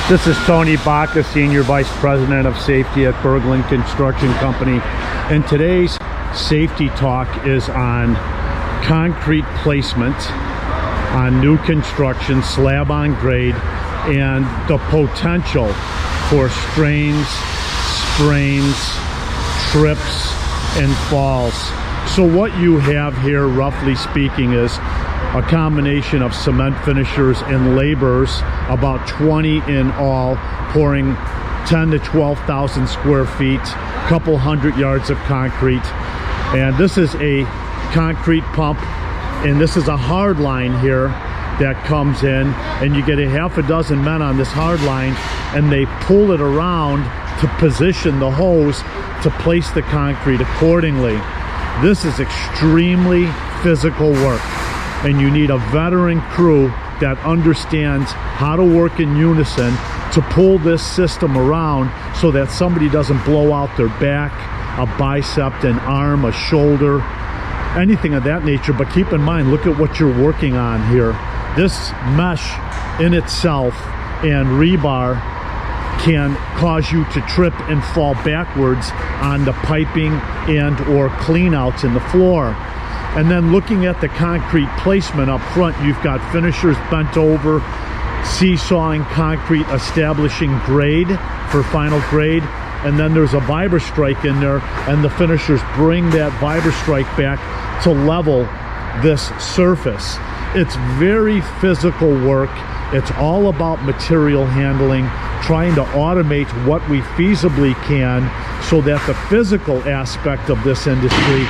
This is Tony Baca, Senior Vice President of Safety at Berglund Construction Company. And today's safety talk is on concrete placement on new construction, slab on grade, and the potential for strains, sprains, trips, and falls. So what you have here, roughly speaking, is a combination of cement finishers and laborers, about 20 in all, pouring 10 to 12,000 square feet, couple hundred yards of concrete. And this is a concrete pump, and this is a hard line here that comes in, and you get a half a dozen men on this hard line, and they pull it around to position the hose to place the concrete accordingly. This is extremely physical work, and you need a veteran crew that understands how to work in unison to pull this system around so that somebody doesn't blow out their back, a bicep, an arm, a shoulder, anything of that nature. But keep in mind, look at what you're working on here. This mesh in itself and rebar can cause you to trip and fall backwards on the piping and or cleanouts in the floor. And then looking at the concrete placement up front, you've got finishers bent over, seesawing concrete, establishing grade for final grade. And then there's a vibra strike in there, and the finishers bring that vibra strike back to level this surface. It's very physical work. It's all about material handling, trying to automate what we feasibly can so that the physical aspect of this industry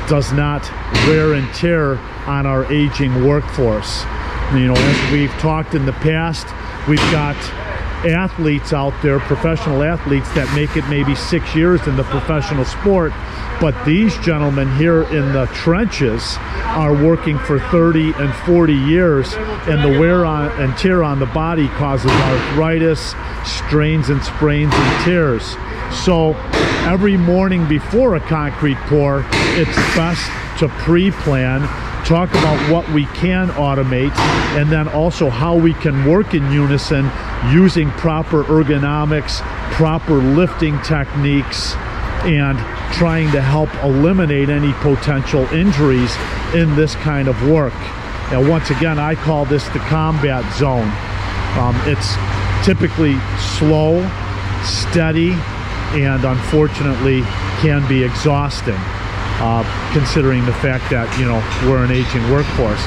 does not wear and tear on our aging workforce. You know, as we've talked in the past, we've got athletes out there, professional athletes, that make it maybe 6 years in the professional sport, but these gentlemen here in the trenches are working for 30 and 40 years, and the wear on and tear on the body causes arthritis, strains and sprains and tears. So every morning before a concrete pour, it's best to pre-plan, talk about what we can automate, and then also how we can work in unison using proper ergonomics, proper lifting techniques, and trying to help eliminate any potential injuries in this kind of work. Now, once again, I call this the combat zone. It's typically slow, steady, and unfortunately can be exhausting, considering the fact that, you know, we're an aging workforce.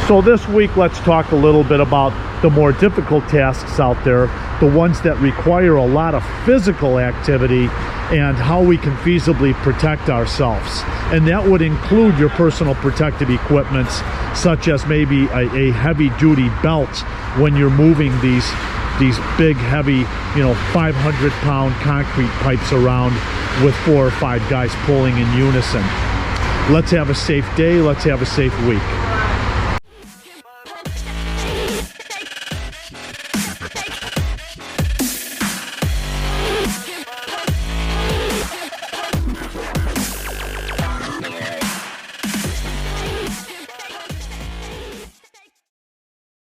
So this week, let's talk a little bit about the more difficult tasks out there, the ones that require a lot of physical activity, and how we can feasibly protect ourselves. And that would include your personal protective equipments, such as maybe a heavy-duty belt when you're moving these big, heavy, 500-pound concrete pipes around with 4 or 5 guys pulling in unison. Let's have a safe day. Let's have a safe week.